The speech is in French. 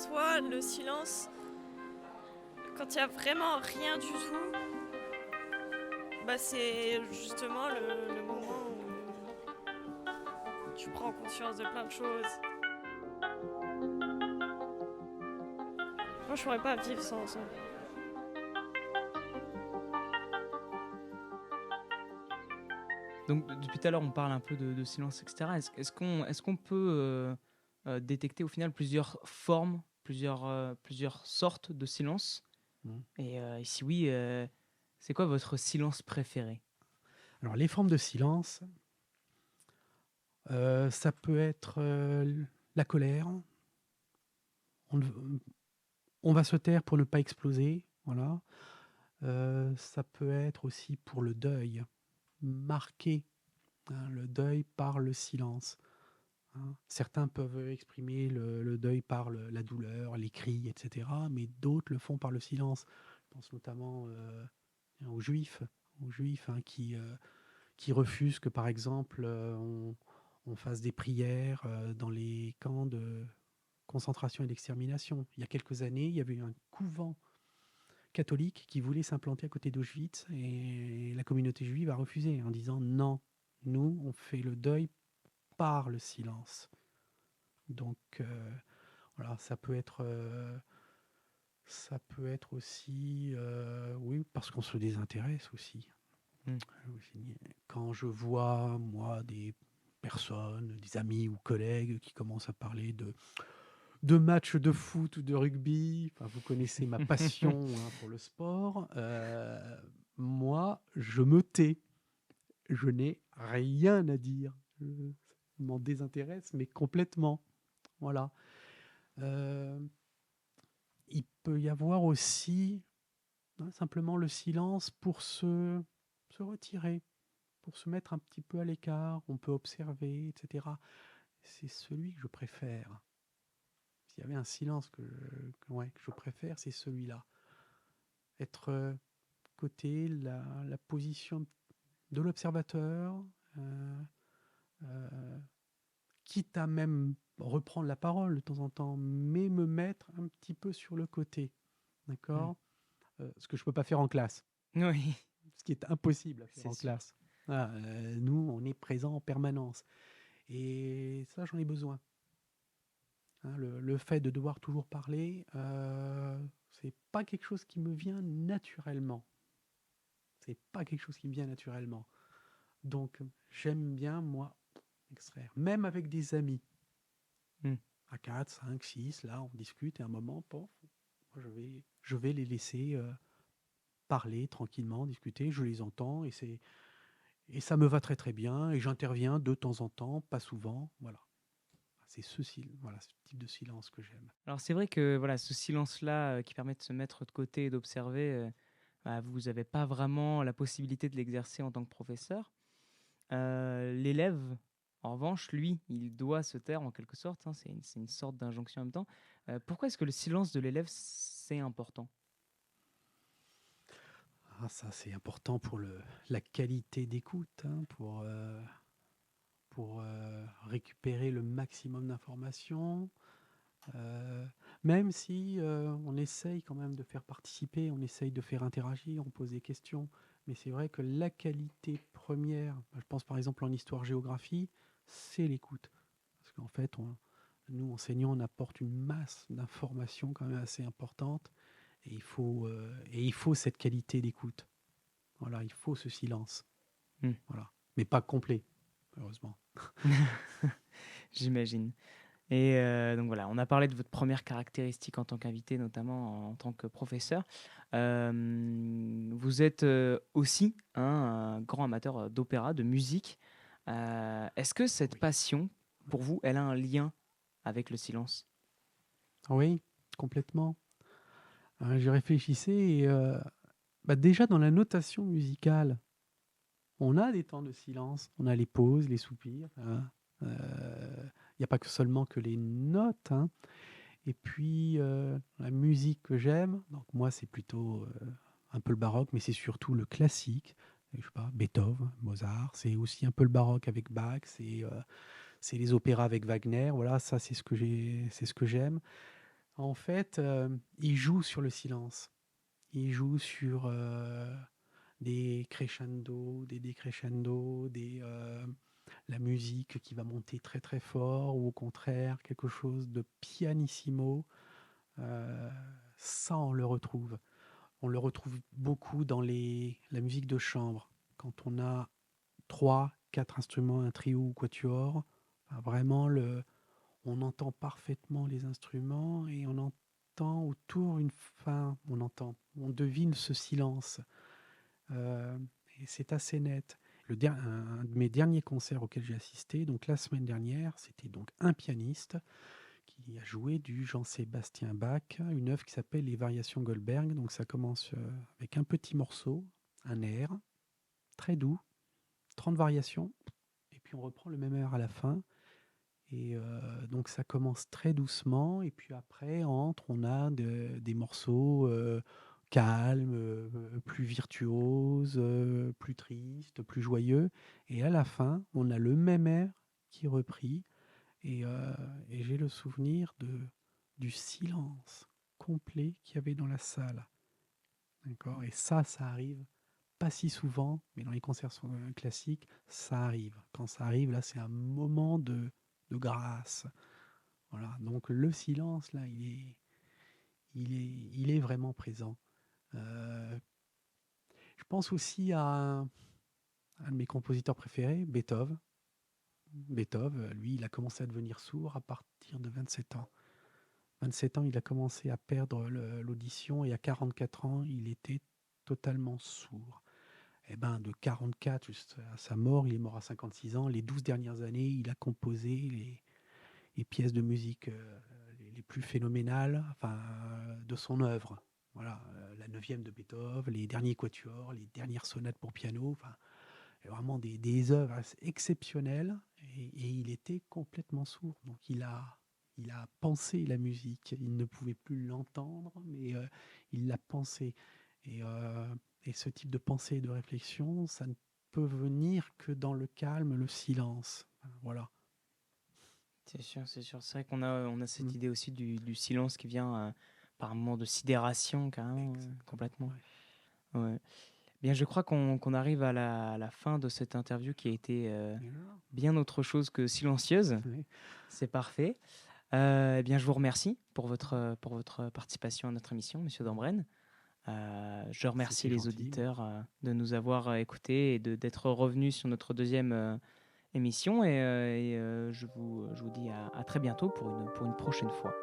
soi, le silence, quand il y a vraiment rien du tout, bah c'est justement le moment où tu prends conscience de plein de choses. Moi, je pourrais pas vivre sans ça. Donc depuis tout à l'heure, on parle un peu de silence, etc. Est-ce qu'on peut détecter au final plusieurs formes, plusieurs sortes de silence? Mm. Et si oui, c'est quoi votre silence préféré? Alors, les formes de silence, ça peut être la colère. On va se taire pour ne pas exploser. Voilà. Ça peut être aussi pour le deuil. Marquer le deuil par le silence. Certains peuvent exprimer le deuil par la douleur, les cris, etc. Mais d'autres le font par le silence. Je pense notamment aux juifs, qui refusent que, par exemple, on fasse des prières dans les camps de concentration et d'extermination. Il y a quelques années, il y avait eu un couvent catholique qui voulait s'implanter à côté d'Auschwitz et la communauté juive a refusé en disant non, nous, on fait le deuil par le silence. Donc, voilà, ça peut être aussi, oui, parce qu'on se désintéresse aussi. Mm. Quand je vois, moi, des personnes, des amis ou collègues qui commencent à parler de matchs de foot ou de rugby, enfin, vous connaissez ma passion pour le sport, moi, je me tais. Je n'ai rien à dire. Je m'en désintéresse, mais complètement. Voilà. Euh, il peut y avoir aussi simplement le silence pour se retirer, pour se mettre un petit peu à l'écart. On peut observer, etc. C'est celui que je préfère. S'il y avait un silence que je préfère, c'est celui-là. Être côté la position de l'observateur, euh, euh, quitte à même reprendre la parole de temps en temps, mais me mettre un petit peu sur le côté. Mm. D'accord. Ce que je ne peux pas faire en classe. Oui, Ce qui est impossible à faire c'est en sûr. classe. Nous, on est présent en permanence. Et ça, j'en ai besoin. Le fait de devoir toujours parler, c'est pas quelque chose qui me vient naturellement. C'est pas quelque chose qui me vient naturellement. Donc, j'aime bien, moi, extraire. Même avec des amis. Mm. À 4, 5, 6, là, on discute et à un moment, pof, moi, je vais les laisser parler tranquillement, discuter. Je les entends et ça me va très très bien. Et j'interviens de temps en temps, pas souvent. Voilà. C'est voilà, ce type de silence que j'aime. Alors c'est vrai que voilà, ce silence-là qui permet de se mettre de côté et d'observer, bah, vous n'avez pas vraiment la possibilité de l'exercer en tant que professeur. L'élève, en revanche, lui, il doit se taire en quelque sorte, hein, c'est une sorte d'injonction en même temps. Pourquoi est-ce que le silence de l'élève, c'est important? Ça, c'est important pour la qualité d'écoute, pour récupérer le maximum d'informations. Euh, Même si on essaye quand même de faire participer, on essaye de faire interagir, on pose des questions. Mais c'est vrai que la qualité première, je pense par exemple en histoire-géographie, c'est l'écoute. Parce qu'en fait, nous, enseignants, on apporte une masse d'informations quand même assez importante. Et il faut cette qualité d'écoute. Voilà, il faut ce silence. Hmm. Voilà. Mais pas complet, heureusement. J'imagine. Et donc voilà, on a parlé de votre première caractéristique en tant qu'invité, notamment en tant que professeur. Vous êtes aussi un grand amateur d'opéra, de musique. Est-ce que cette Oui. passion, pour vous, elle a un lien avec le silence? Oui, complètement. J'y réfléchissais et déjà dans la notation musicale, on a des temps de silence, on a les pauses, les soupirs. Il n'y a pas que seulement que les notes. Et puis la musique que j'aime, donc moi c'est plutôt un peu le baroque, mais c'est surtout le classique. Je sais pas, Beethoven, Mozart, c'est aussi un peu le baroque avec Bach, c'est les opéras avec Wagner. Voilà, ça c'est ce que j'aime. En fait, il joue sur le silence. Il joue sur des crescendo, des décrescendo, la musique qui va monter très très fort, ou au contraire quelque chose de pianissimo. Euh, Ça, on le retrouve. On le retrouve beaucoup dans la musique de chambre. Quand on a 3, 4 instruments, un trio ou quatuor, enfin, vraiment, on entend parfaitement les instruments et on entend autour on devine ce silence. Euh, et c'est assez net. Un de mes derniers concerts auxquels j'ai assisté, donc la semaine dernière, c'était donc un pianiste qui a joué du Jean-Sébastien Bach, une œuvre qui s'appelle Les Variations Goldberg. Donc ça commence avec un petit morceau, un air, très doux, 30 variations, et puis on reprend le même air à la fin. Et donc ça commence très doucement, et puis après, on a des morceaux calmes, plus virtuoses, plus tristes, plus joyeux. Et à la fin, on a le même air qui est repris, et, euh, et j'ai le souvenir du silence complet qu'il y avait dans la salle. D'accord. Et ça arrive pas si souvent, mais dans les concerts classiques, ça arrive. Quand ça arrive, là, c'est un moment de grâce. Voilà. Donc le silence, là, il est vraiment présent. Euh, je pense aussi à un de mes compositeurs préférés, Beethoven. Beethoven, lui, il a commencé à devenir sourd à partir de 27 ans. 27 ans, il a commencé à perdre l'audition, et à 44 ans, il était totalement sourd. Et ben, de 44 jusqu'à sa mort, il est mort à 56 ans. Les 12 dernières années, il a composé les pièces de musique les plus phénoménales, de son œuvre. Voilà, la 9e de Beethoven, les derniers quatuors, les dernières sonates pour piano, vraiment des œuvres exceptionnelles, et il était complètement sourd. Donc il a pensé la musique. Il ne pouvait plus l'entendre, mais il l'a pensé. Et, euh, et ce type de pensée et de réflexion, ça ne peut venir que dans le calme, le silence. Voilà. C'est sûr, c'est sûr. C'est vrai on a cette Mm. idée aussi du silence qui vient par un moment de sidération, carrément, Exactement. complètement. Ouais. Ouais. Bien, je crois qu'on arrive à la fin de cette interview qui a été Et là, bien autre chose que silencieuse. ouais. C'est parfait. Eh bien, je vous remercie pour votre participation à notre émission, Monsieur Dambren. Je remercie C'était les gentil. auditeurs de nous avoir écoutés et d'être revenus sur notre deuxième émission. Et je vous dis à très bientôt pour une prochaine fois.